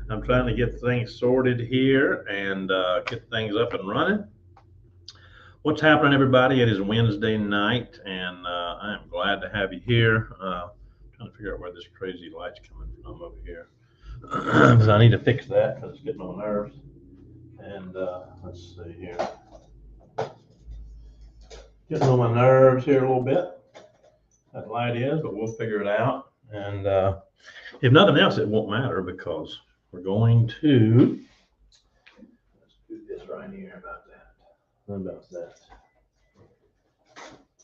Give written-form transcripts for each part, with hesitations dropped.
I'm trying to get things sorted here and get things up and running. What's happening, everybody? It is Wednesday night, and I am glad to have you here. Trying to figure out where this crazy light's coming from over here because I need to fix that because it's getting on my nerves. And let's see here, getting on my nerves here a little bit. That light is, but we'll figure it out. And if nothing else, it won't matter because we're going to let's do this right here about that. How about that?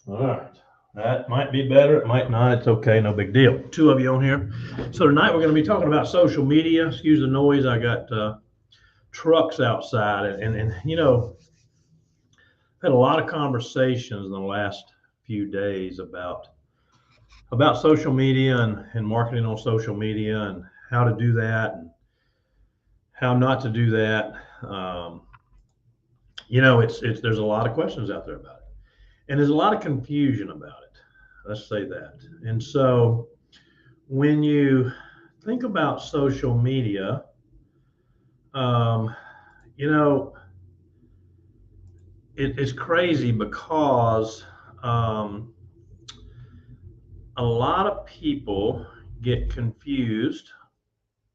All right. That might be better. It might not. It's okay. No big deal. Two of you on here. So tonight we're going to be talking about social media. Excuse the noise. I got trucks outside, and you know, had a lot of conversations in the last few days about social media and marketing on social media and how to do that and how not to do that. It's there's a lot of questions out there about it, and there's a lot of confusion about it. Let's say that. And so when you think about social media, um, you know, it's crazy because um, a lot of people get confused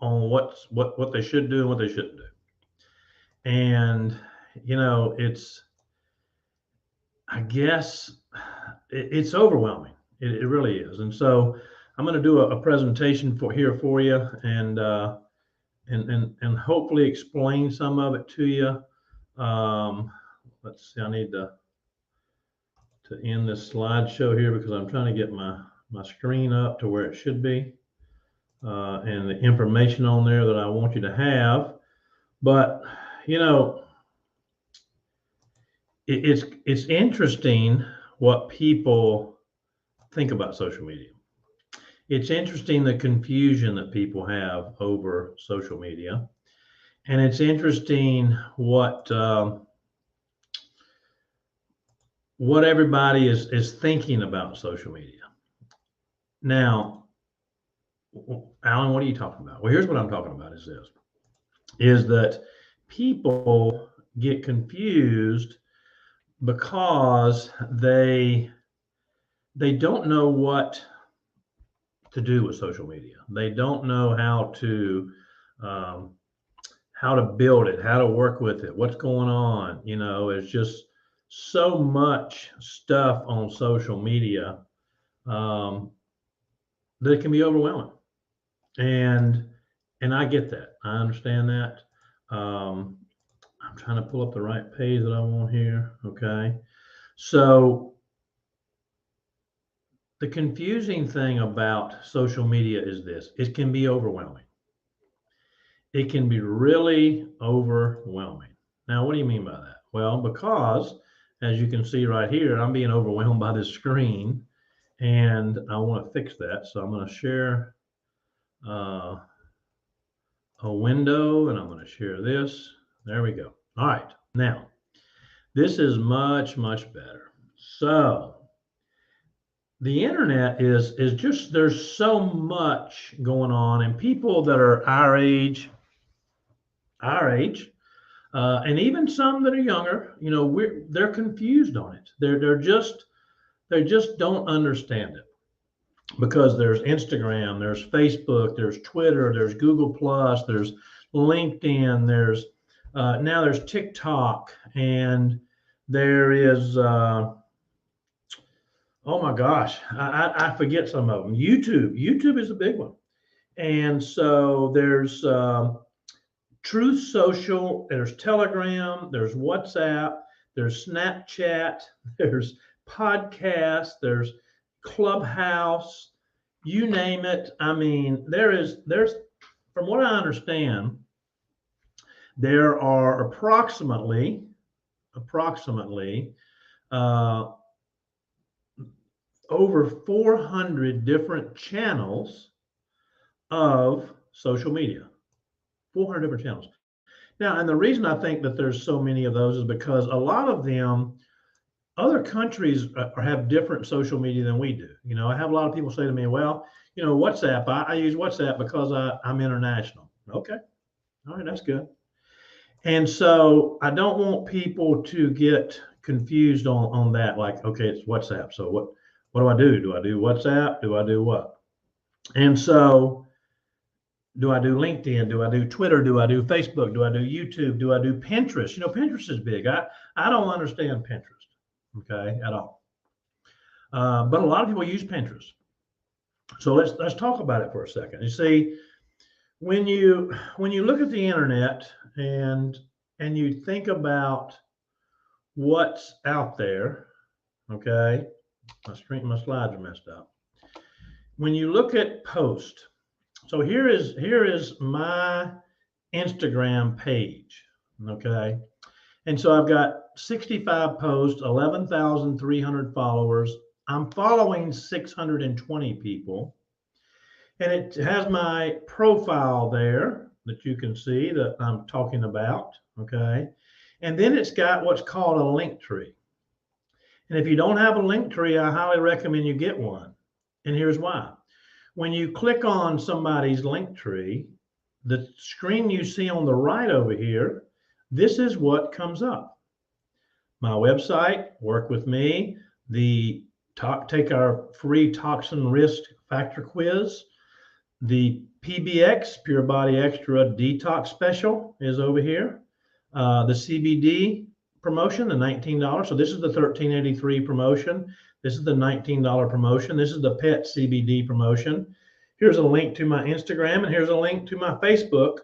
on what they should do and what they shouldn't do. And it's I guess it's overwhelming. It really is. And so I'm going to do a presentation for you and hopefully explain some of it to you. Let's see. I need to end this slideshow here because I'm trying to get my screen up to where it should be and the information on there that I want you to have. But you know, it's interesting what people think about social media. It's interesting the confusion that people have over social media, and it's interesting what everybody is thinking about social media. Now, Alan, what are you talking about? Well, here's what I'm talking about: is that people get confused because they don't know what to do with social media. They don't know um, how to build it, how to work with it, what's going on. It's just so much stuff on social media um, that it can be overwhelming. And I get that. I understand that. Um, I'm trying to pull up the right page that I want here. Okay. So the confusing thing about social media is this: it can be overwhelming. It can be really overwhelming. Now, what do you mean by that? Well, because as you can see right here, I'm being overwhelmed by this screen and I want to fix that. So I'm going to share uh, a window and I'm going to share this. There we go. All right. Now, this is much, much better. So the internet is just, there's so much going on, and people that are our age, and even some that are younger, they're confused on it. They just don't understand it because there's Instagram, there's Facebook, there's Twitter, there's Google Plus, there's LinkedIn, there's now there's TikTok, and there is oh my gosh, I forget some of them. YouTube is a big one, and so there's Truth Social, there's Telegram, there's WhatsApp, there's Snapchat, there's podcast, there's Clubhouse, you name it. I mean, there's from what I understand, there are approximately uh, over 400 different channels of social media. 400 different channels. Now, and the reason I think that there's so many of those is because a lot of them, other countries have different social media than we do. I have a lot of people say to me, well, WhatsApp, I use WhatsApp because I'm international. Okay. All right, that's good. And so I don't want people to get confused on that. Like, okay, it's WhatsApp. So what do I do? Do I do WhatsApp? Do I do what? And so do I do LinkedIn? Do I do Twitter? Do I do Facebook? Do I do YouTube? Do I do Pinterest? Pinterest is big. I don't understand Pinterest, okay, at all. But a lot of people use Pinterest. So let's talk about it for a second. You see, when you look at the internet and you think about what's out there, okay, my slides are messed up. When you look at post, so here is my Instagram page, okay, and so I've got 65 posts, 11,300 followers. I'm following 620 people, and it has my profile there that you can see that I'm talking about, okay? And then it's got what's called a link tree. And if you don't have a link tree, I highly recommend you get one. And here's why. When you click on somebody's link tree, the screen you see on the right over here, this is what comes up. My website, work with me, take our free toxin risk factor quiz. The PBX, Pure Body Extra Detox Special, is over here. The CBD promotion, the $19. So this is the $13.83 promotion. This is the $19 promotion. This is the Pet CBD promotion. Here's a link to my Instagram, and here's a link to my Facebook,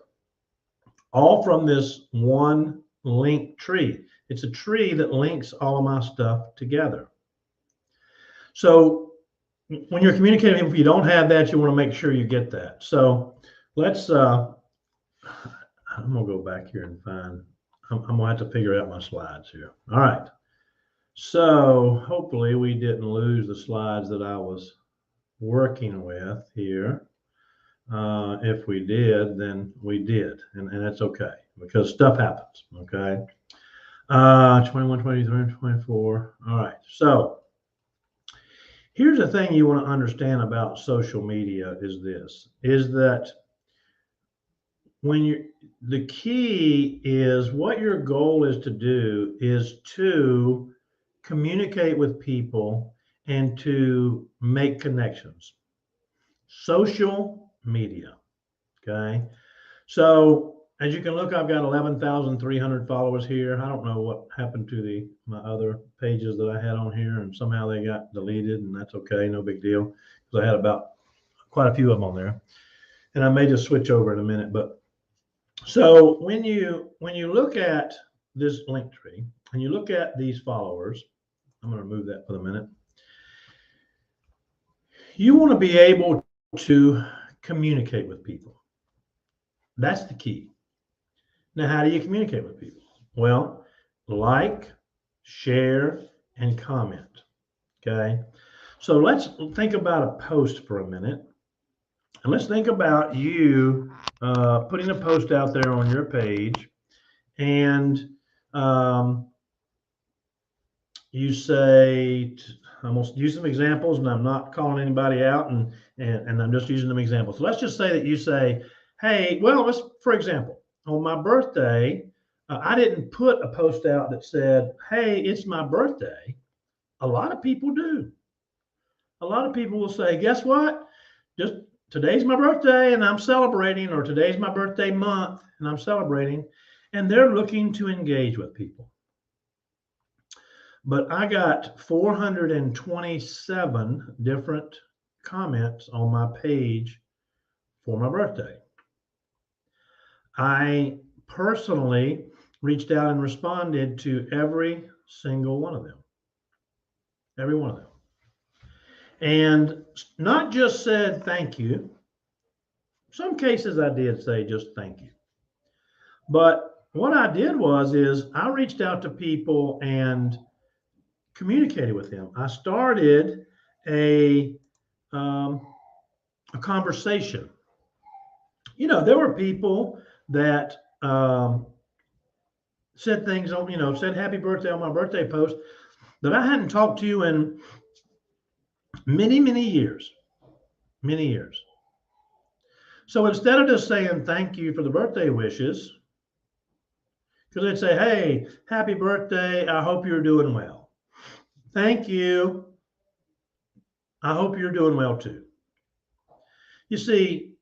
all from this one link tree. It's a tree that links all of my stuff together. So when you're communicating, if you don't have that, you want to make sure you get that. So let's, I'm going to go back here and find, I'm going to have to figure out my slides here. All right. So hopefully we didn't lose the slides that I was working with here. If we did, then we did, and that's okay, because stuff happens, okay? 21, 23, 24. All right. So here's the thing you want to understand about social media is that the key is what your goal is to do is to communicate with people and to make connections. Social media, okay? So as you can look, I've got 11,300 followers here. I don't know what happened to my other pages that I had on here, and somehow they got deleted, and that's okay, no big deal, because I had quite a few of them on there, and I may just switch over in a minute. But so when you look at this link tree and you look at these followers, I'm going to remove that for the minute. You want to be able to communicate with people. That's the key. Now, how do you communicate with people? Well, like, share, and comment. Okay. So let's think about a post for a minute. And let's think about you putting a post out there on your page, and you say, I'm going to use some examples, and I'm not calling anybody out, and I'm just using them examples. So let's just say that you say, hey, well, for example, on my birthday, I didn't put a post out that said, hey, it's my birthday. A lot of people do. A lot of people will say, guess what? Just today's my birthday and I'm celebrating, or today's my birthday month and I'm celebrating. And they're looking to engage with people. But I got 427 different comments on my page for my birthday. I personally reached out and responded to every single one of them. Every one of them. And not just said thank you. Some cases I did say just thank you. But what I did is I reached out to people and communicated with them. I started a conversation. There were people that said things on, said happy birthday on my birthday post that I hadn't talked to in many, many years. Many years. So instead of just saying thank you for the birthday wishes, because they'd say, hey, happy birthday. I hope you're doing well. Thank you. I hope you're doing well too. You see,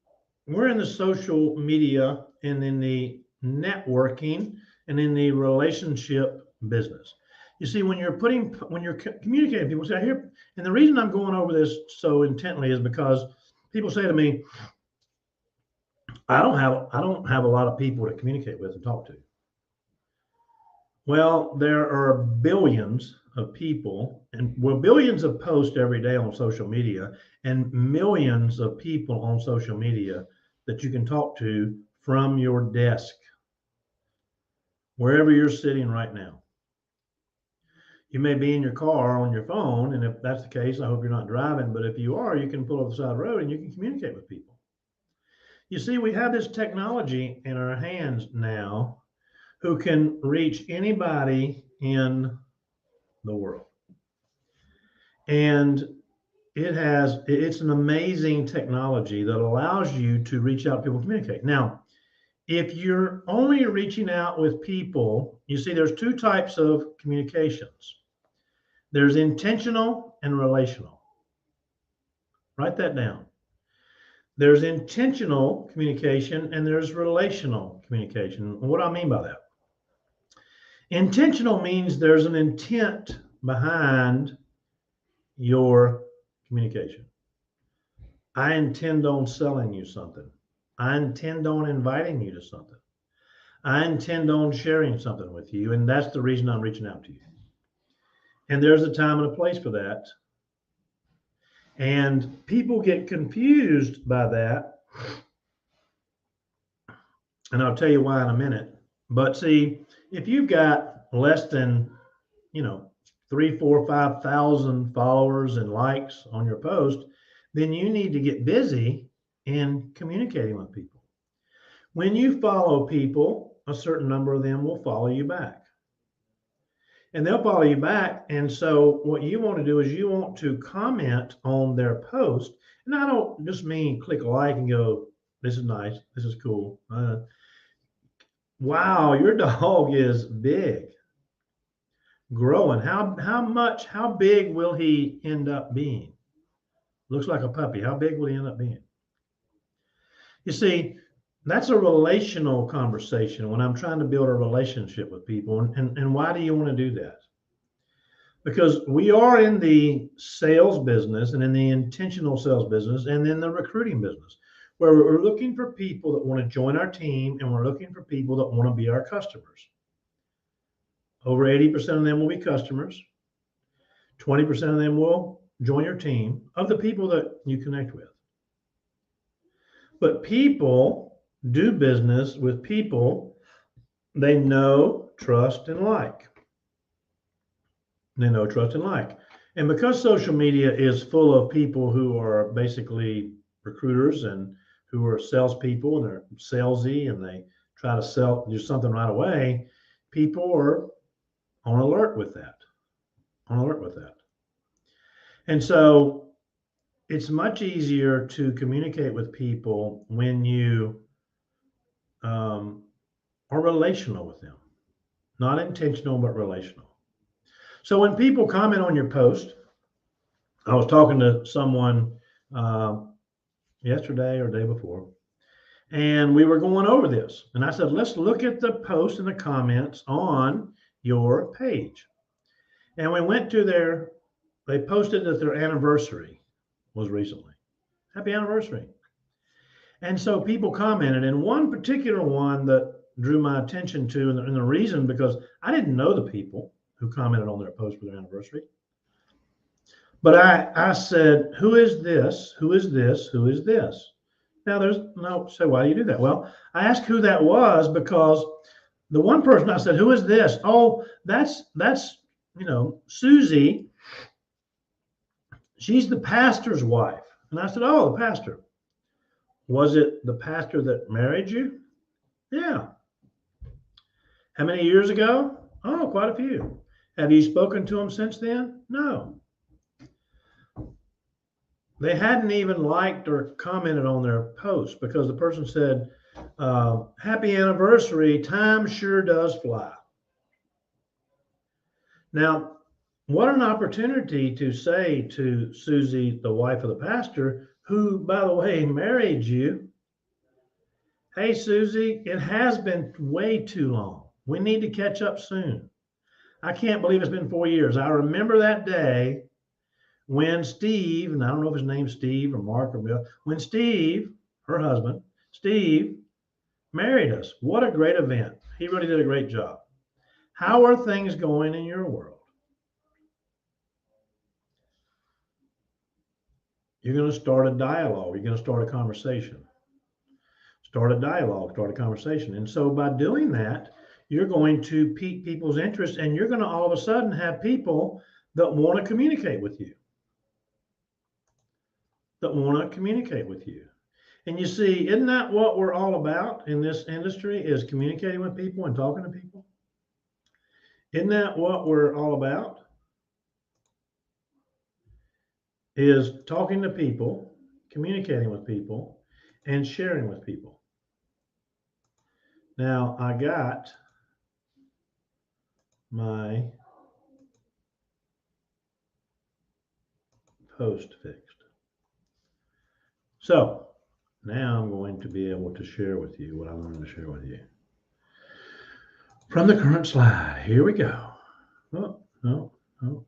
we're in the social media and in the networking and in the relationship business. You see, when you're communicating, people say, I hear, and the reason I'm going over this so intently is because people say to me, I don't have a lot of people to communicate with and talk to. Well, there are billions of people and billions of posts every day on social media and millions of people on social media that you can talk to from your desk, wherever you're sitting right now. You may be in your car on your phone, and if that's the case, I hope you're not driving, but if you are, you can pull up the side of the road and you can communicate with people. You see, we have this technology in our hands now who can reach anybody in the world. And it's an amazing technology that allows you to reach out to people and communicate. Now, if you're only reaching out with people, you see there's two types of communications. There's intentional and relational. Write that down. There's intentional communication and there's relational communication. What do I mean by that? Intentional means there's an intent behind your communication. I intend on selling you something. I intend on inviting you to something. I intend on sharing something with you, and that's the reason I'm reaching out to you. And there's a time and a place for that. And people get confused by that. And I'll tell you why in a minute. But see, if you've got less than, 3, 4, 5,000 followers and likes on your post, then you need to get busy in communicating with people. When you follow people, a certain number of them will follow you back. And they'll follow you back. And so what you want to do is you want to comment on their post. And I don't just mean click a like and go, this is nice, this is cool. Wow, your dog is big, growing. How big will he end up being? Looks like a puppy. How big will he end up being? You see, that's a relational conversation when I'm trying to build a relationship with people. And why do you want to do that? Because we are in the sales business and in the intentional sales business and in the recruiting business, where we're looking for people that want to join our team and we're looking for people that want to be our customers. Over 80% of them will be customers. 20% of them will join your team of the people that you connect with. But people do business with people they know, trust, and like. They know, trust, and like. And because social media is full of people who are basically recruiters and who are salespeople and they're salesy and they try to do something right away, people are on alert with that. And so it's much easier to communicate with people when you are relational with them, not intentional, but relational. So when people comment on your post, I was talking to someone yesterday or day before, and we were going over this. And I said, let's look at the post and the comments on your page. And we went to they posted that their anniversary was recently. Happy anniversary. And so people commented, and one particular one that drew my attention to, and the reason, because I didn't know the people who commented on their post for their anniversary. But I said, who is this? Who is this? Who is this? Now so why do you do that? Well, I asked who that was because the one person I said, who is this? Oh, that's Susie. She's the pastor's wife. And I said, oh, the pastor. Was it the pastor that married you? Yeah. How many years ago? Oh, quite a few. Have you spoken to him since then? No. they hadn't even liked or commented on their post because the person said, happy anniversary, time sure does fly. Now, what an opportunity to say to Susie, the wife of the pastor, who, by the way, married you, hey, Susie, it has been way too long. We need to catch up soon. I can't believe it's been 4 years. I remember that day when Steve, and I don't know if his name's Steve or Mark or Bill, when Steve, her husband, Steve, married us. What a great event. He really did a great job. How are things going in your world? You're going to start a dialogue. You're going to start a conversation. Start a dialogue, start a conversation. And so by doing that, you're going to pique people's interest, and you're going to all of a sudden have people that want to communicate with you. And you see, isn't that what we're all about in this industry, is communicating with people and talking to people? Isn't that what we're all about? Is talking to people, communicating with people, and sharing with people. Now, I got my post fixed. So now I'm going to be able to share with you what I wanted to share with you. From the current slide, here we go. Oh, no. I'm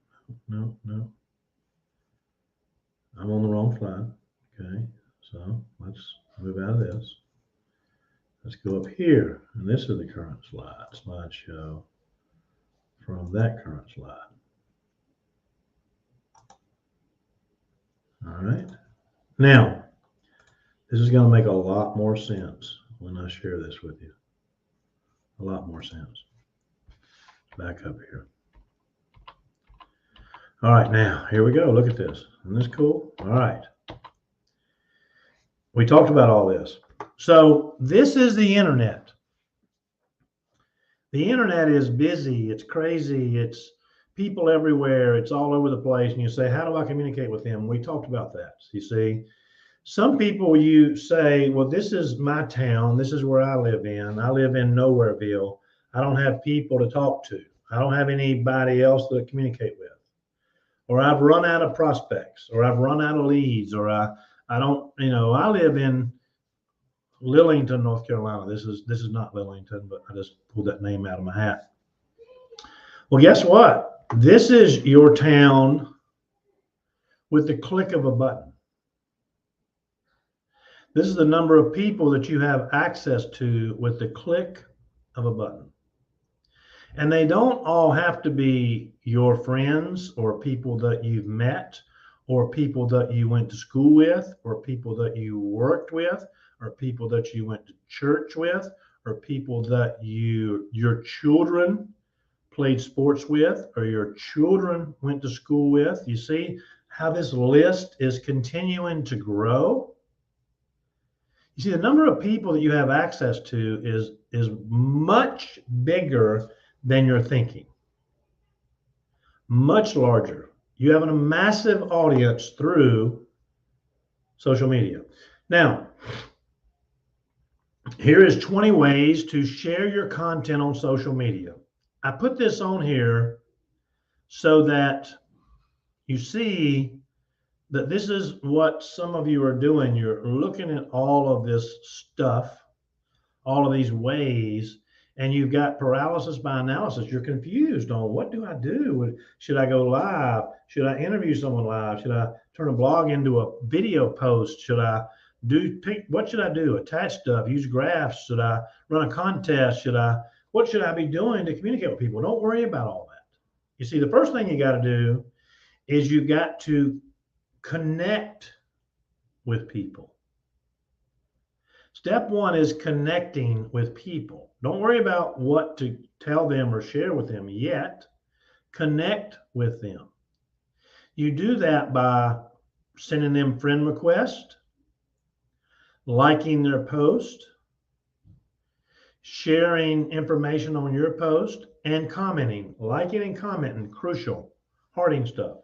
on the wrong slide. Okay, so let's move out of this. Let's go up here, and this is the current slideshow from that current slide. All right. Now, this is going to make a lot more sense when I share this with you. A lot more sense. Back up here. All right, now, here we go. Look at this. Isn't this cool? All right. We talked about all this. So this is the internet. The internet is busy. It's crazy. It's people everywhere. It's all over the place. And you say, how do I communicate with them? We talked about that. You see, some people, you say, well, this is my town. This is where I live in. I live in Nowhereville. I don't have people to talk to. I don't have anybody else to communicate with. Or I've run out of prospects, or I've run out of leads, or I don't, I live in Lillington, North Carolina. This is not Lillington, but I just pulled that name out of my hat. Well, guess what? This is your town with the click of a button. This is the number of people that you have access to with the click of a button. And they don't all have to be your friends or people that you've met or people that you went to school with or people that you worked with or people that you went to church with or people that your children played sports with or your children went to school with. You see how this list is continuing to grow? You see, the number of people that you have access to is much bigger than you're thinking. Much larger. You have a massive audience through social media. Now, here is 20 ways to share your content on social media. I put this on here so that you see that this is what some of you are doing. You're looking at all of this stuff, all of these ways, and you've got paralysis by analysis. You're confused on what do I do? Should I go live? Should I interview someone live? Should I turn a blog into a video post? Should I what should I do? Attach stuff, use graphs? Should I run a contest? What should I be doing to communicate with people? Don't worry about all that. You see, the first thing you got to do is you got to connect with people. Step one is connecting with people. Don't worry about what to tell them or share with them yet. Connect with them. You do that by sending them friend requests, liking their post, sharing information on your post, and commenting. Liking and commenting, crucial, hearting stuff.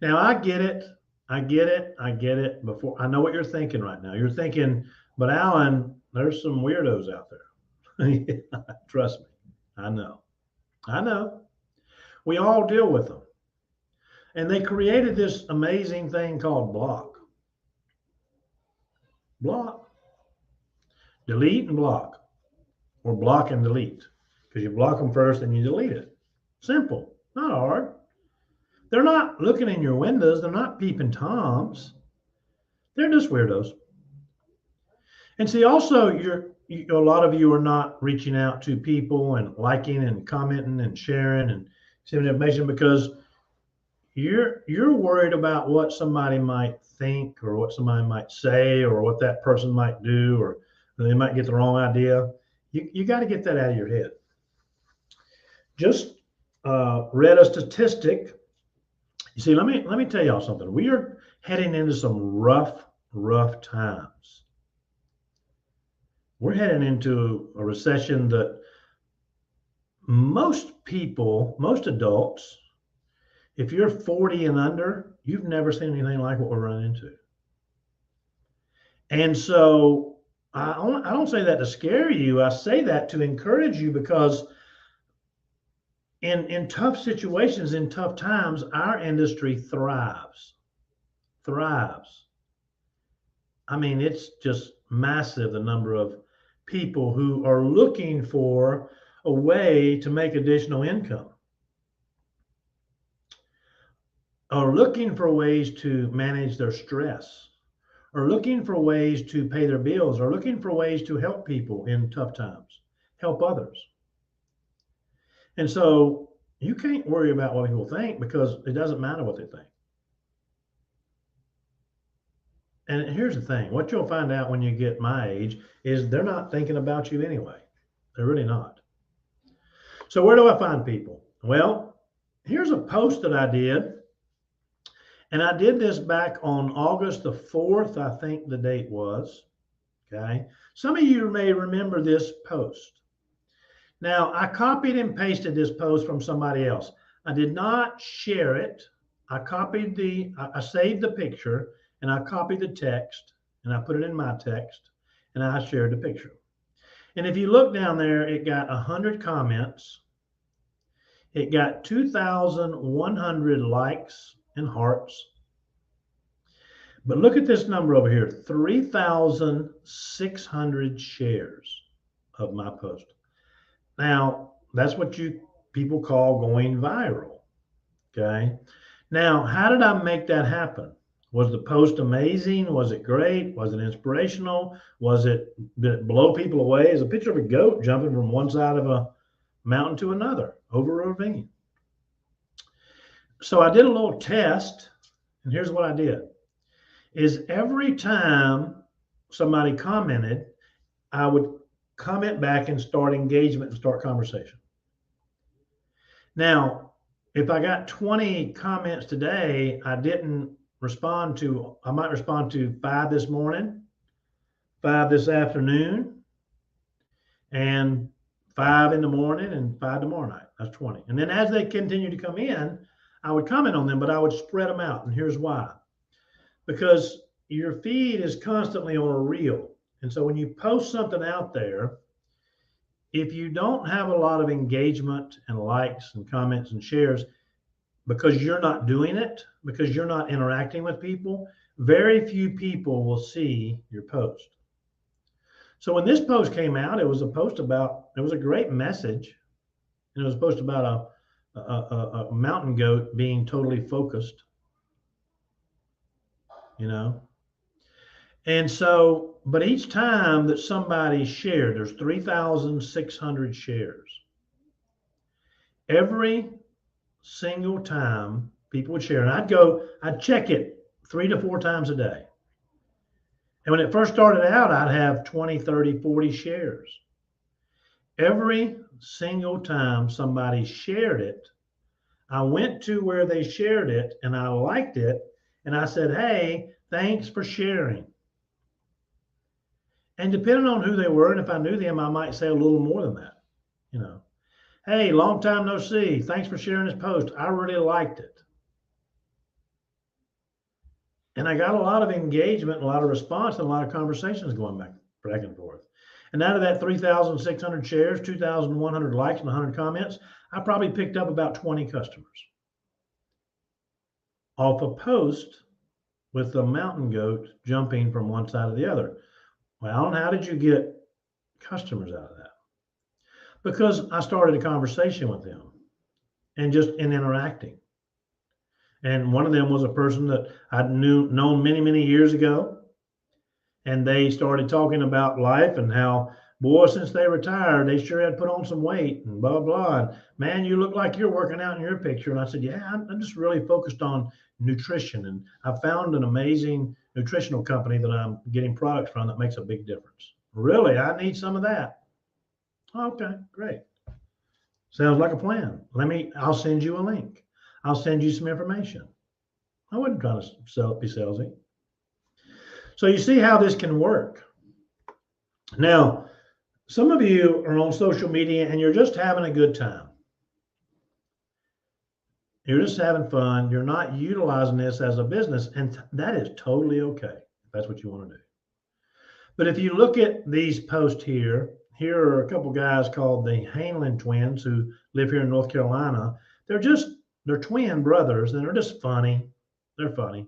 Now, I get it. I get it. I get it. Before I know what you're thinking right now. You're thinking, but Alan, there's some weirdos out there. Yeah, trust me. I know. I know. We all deal with them. And they created this amazing thing called block. Block. Delete and block. Or block and delete. Because you block them first and you delete it. Simple. Not hard. They're not looking in your windows. They're not peeping toms. They're just weirdos. And see, also, a lot of you are not reaching out to people and liking and commenting and sharing and sending information because you're worried about what somebody might think or what somebody might say or what that person might do or they might get the wrong idea. You got to get that out of your head. Just read a statistic. You see, let me tell y'all something. We are heading into some rough times. We're heading into a recession that most people, most adults, if you're 40 and under, you've never seen anything like what we're running into. And so I don't say that to scare you. I say that to encourage you because in tough situations, in tough times, our industry thrives. Thrives. I mean, it's just massive, the number of people who are looking for a way to make additional income, are looking for ways to manage their stress, are looking for ways to pay their bills, are looking for ways to help people in tough times, help others. And so you can't worry about what people think because it doesn't matter what they think. And here's the thing, what you'll find out when you get my age is they're not thinking about you anyway. They're really not. So where do I find people? Well, here's a post that I did. And I did this back on August the 4th, I think the date was. Okay. Some of you may remember this post. Now, I copied and pasted this post from somebody else. I did not share it. I saved the picture and I copied the text and I put it in my text and I shared the picture. And if you look down there, it got 100 comments. It got 2,100 likes and hearts. But look at this number over here, 3,600 shares of my post. Now, that's what people call going viral, okay? Now, how did I make that happen? Was the post amazing? Was it great? Was it inspirational? Did it blow people away? It's a picture of a goat jumping from one side of a mountain to another over a ravine. So I did a little test, and here's what I did. Is every time somebody commented, I would comment back and start engagement and start conversation. Now, if I got 20 comments today, I might respond to 5 this morning, 5 this afternoon, and 5 in the morning and 5 tomorrow night. That's 20. And then as they continue to come in, I would comment on them, but I would spread them out. And here's why. Because your feed is constantly on a reel. And so when you post something out there, if you don't have a lot of engagement and likes and comments and shares, because you're not doing it, because you're not interacting with people, very few people will see your post. So when this post came out, it was a great message. And it was a post about a mountain goat being totally focused, you know. And so, but each time that somebody shared, there's 3,600 shares. Every single time people would share, and I'd check it 3 to 4 times a day. And when it first started out, I'd have 20, 30, 40 shares. Every single time somebody shared it, I went to where they shared it and I liked it. And I said, hey, thanks for sharing. And depending on who they were, and if I knew them, I might say a little more than that. You know, hey, long time no see. Thanks for sharing this post. I really liked it. And I got a lot of engagement, a lot of response, and a lot of conversations going back and forth. And out of that 3,600 shares, 2,100 likes, and 100 comments, I probably picked up about 20 customers off a post with the mountain goat jumping from one side to the other. Well, and how did you get customers out of that? Because I started a conversation with them and just in interacting. And one of them was a person that I'd known many, many years ago. And they started talking about life and how, boy, since they retired, they sure had put on some weight and blah, blah. And man, you look like you're working out in your picture. And I said, yeah, I'm just really focused on nutrition. And I found an amazing nutritional company that I'm getting products from that makes a big difference. Really? I need some of that. Okay, great. Sounds like a plan. I'll send you a link. I'll send you some information. I wasn't trying to be salesy. So you see how this can work. Now, some of you are on social media and you're just having a good time. You're just having fun. You're not utilizing this as a business, and that is totally okay if that's what you want to do. But if you look at these posts here are a couple guys called the Hanlon twins who live here in North Carolina. They're twin brothers, and they're just funny. They're funny.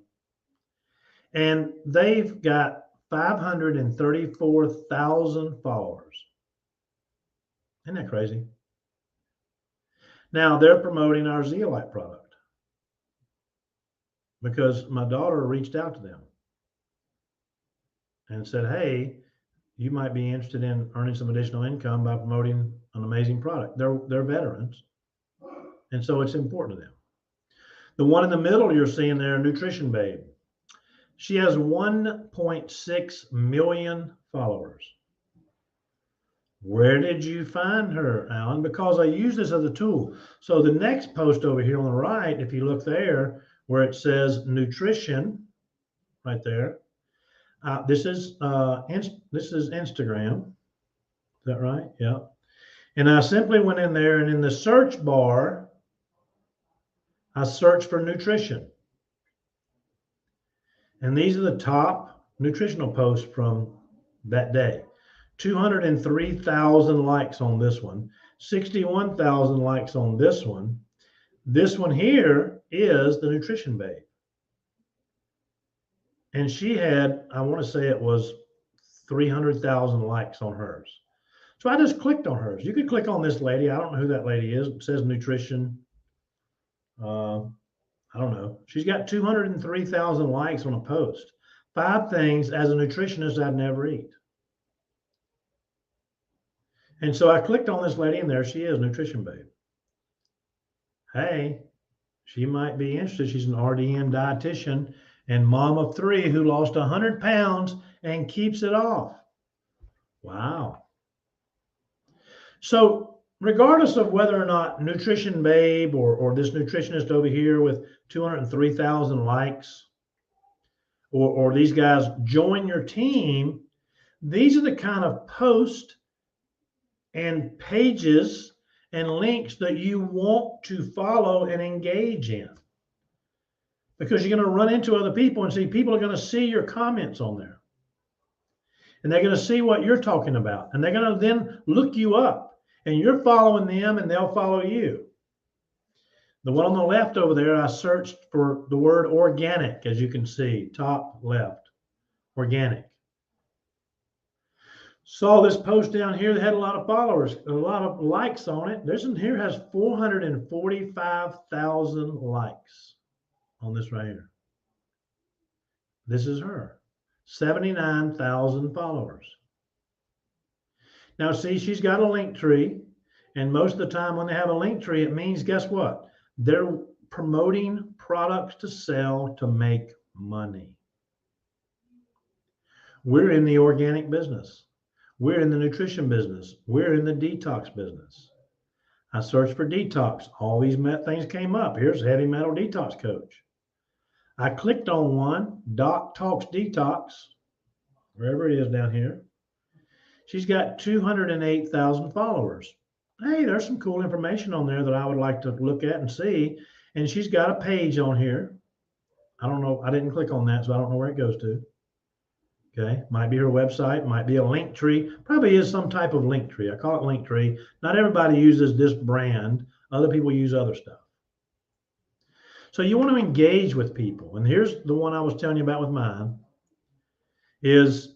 And they've got 534,000 followers. Isn't that crazy? Now they're promoting our Zeolite product because my daughter reached out to them and said, hey, you might be interested in earning some additional income by promoting an amazing product. They're veterans. And so it's important to them. The one in the middle you're seeing there, Nutrition Babe. She has 1.6 million followers. Where did you find her, Alan? Because I use this as a tool. So the next post over here on the right, if you look there, where it says nutrition, right there. This is Instagram. Is that right? Yeah. And I simply went in there, and in the search bar, I searched for nutrition. And these are the top nutritional posts from that day. 203,000 likes on this one, 61,000 likes on this one. This one here is the Nutrition Babe. And she had, I want to say it was 300,000 likes on hers. So I just clicked on hers. You could click on this lady. I don't know who that lady is. It says nutrition. I don't know. She's got 203,000 likes on a post. 5 things as a nutritionist I'd never eat. And so I clicked on this lady, and there she is, Nutrition Babe. Hey, she might be interested. She's an RDN dietitian and mom of 3 who lost 100 pounds and keeps it off. Wow. So regardless of whether or not Nutrition Babe or this nutritionist over here with 203,000 likes or these guys join your team, these are the kind of posts and pages and links that you want to follow and engage in. Because you're going to run into other people and see people are going to see your comments on there. And they're going to see what you're talking about. And they're going to then look you up. And you're following them and they'll follow you. The one on the left over there, I searched for the word organic, as you can see, top left, organic. Saw this post down here that had a lot of followers, a lot of likes on it. This one here has 445,000 likes on this right here. This is her, 79,000 followers. Now see, she's got a link tree, and most of the time when they have a link tree, it means, guess what? They're promoting products to sell to make money. We're in the organic business. We're in the nutrition business. We're in the detox business. I searched for detox. All these things came up. Here's Heavy Metal Detox Coach. I clicked on one, Doc Talks Detox, wherever it is down here. She's got 208,000 followers. Hey, there's some cool information on there that I would like to look at and see. And she's got a page on here. I don't know. I didn't click on that, so I don't know where it goes to. Okay, might be her website, might be a link tree, probably is some type of link tree. I call it link tree. Not everybody uses this brand. Other people use other stuff. So you want to engage with people. And here's the one I was telling you about with mine is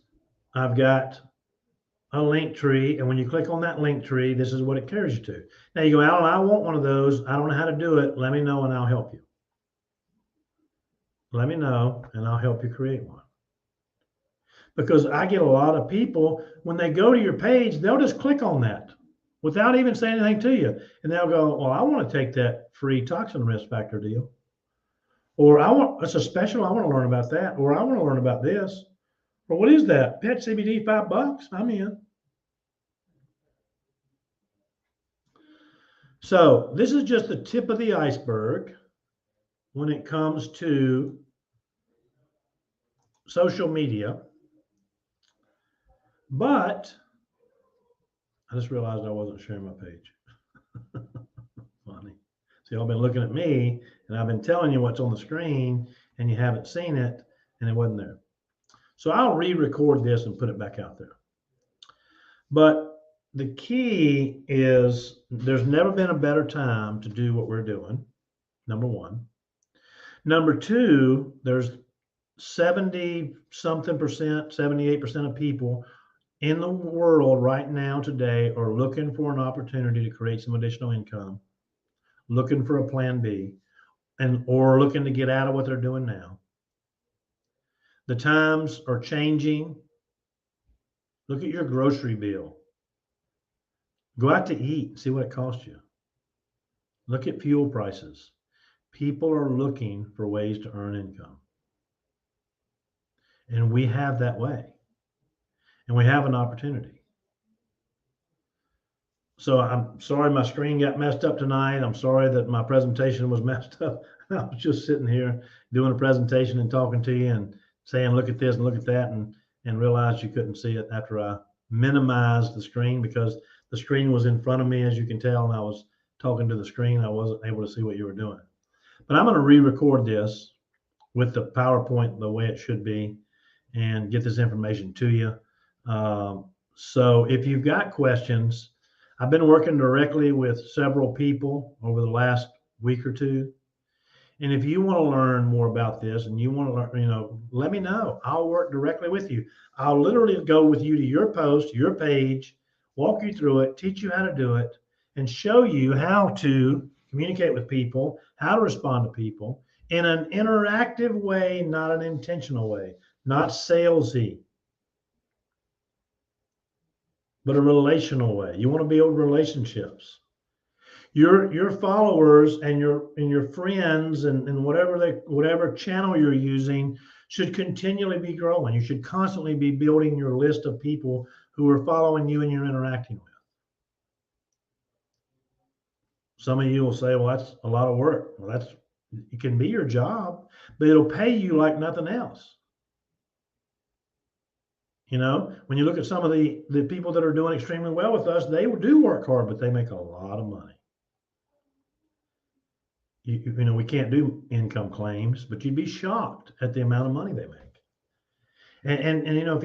I've got a link tree. And when you click on that link tree, this is what it carries you to. Now you go, Alan, I want one of those. I don't know how to do it. Let me know and I'll help you. Let me know and I'll help you create one. Because I get a lot of people, when they go to your page, they'll just click on that without even saying anything to you. And they'll go, well, I want to take that free toxin risk factor deal. Or it's a special, I want to learn about that. Or I want to learn about this. Or what is that? Pet CBD, $5? I'm in. So this is just the tip of the iceberg when it comes to social media. But I just realized I wasn't sharing my page. Funny. So y'all been looking at me and I've been telling you what's on the screen and you haven't seen it and it wasn't there. So I'll re-record this and put it back out there. But the key is there's never been a better time to do what we're doing, number one. Number two, there's 70-something percent, 78% of people in the world right now today are looking for an opportunity to create some additional income, looking for a plan B, or looking to get out of what they're doing now. The times are changing. Look at your grocery bill. Go out to eat, see what it costs you. Look at fuel prices. People are looking for ways to earn income. And we have that way. And we have an opportunity. So I'm sorry my screen got messed up tonight. I'm sorry that my presentation was messed up. I was just sitting here doing a presentation and talking to you and saying, look at this and look at that, and realized you couldn't see it after I minimized the screen because the screen was in front of me, as you can tell, and I was talking to the screen. I wasn't able to see what you were doing. But I'm going to re-record this with the PowerPoint the way it should be and get this information to you. So if you've got questions, I've been working directly with several people over the last week or two. And if you want to learn more about this and you want to learn, let me know. I'll work directly with you. I'll literally go with you to your post, your page, walk you through it, teach you how to do it, and show you how to communicate with people, how to respond to people in an interactive way, not an intentional way, not salesy, but a relational way. You want to build relationships. Your followers and your friends and whatever channel you're using should continually be growing. You should constantly be building your list of people who are following you and you're interacting with. Some of you will say, well, that's a lot of work. Well, it can be your job, but it'll pay you like nothing else. When you look at some of the people that are doing extremely well with us, they do work hard, but they make a lot of money. We can't do income claims, but you'd be shocked at the amount of money they make. And if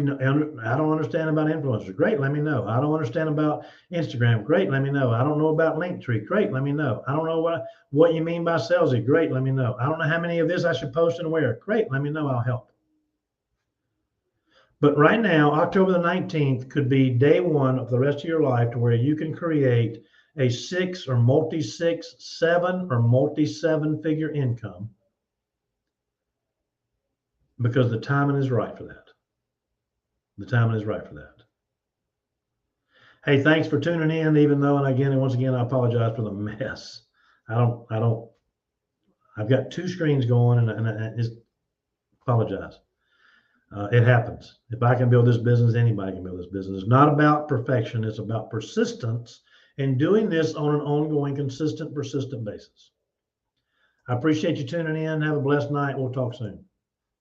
I don't understand about influencers, great, let me know. I don't understand about Instagram, great, let me know. I don't know about Linktree, great, let me know. I don't know what you mean by salesy, great, let me know. I don't know how many of this I should post and where, great, let me know, I'll help. But right now, October the 19th could be day one of the rest of your life to where you can create a 6 or multi-6, 7 or multi-7 figure income because the timing is right for that. The timing is right for that. Hey, thanks for tuning in, even though, once again, I apologize for the mess. I've got two screens going and I just apologize. It happens. If I can build this business, anybody can build this business. It's not about perfection. It's about persistence and doing this on an ongoing, consistent, persistent basis. I appreciate you tuning in. Have a blessed night. We'll talk soon.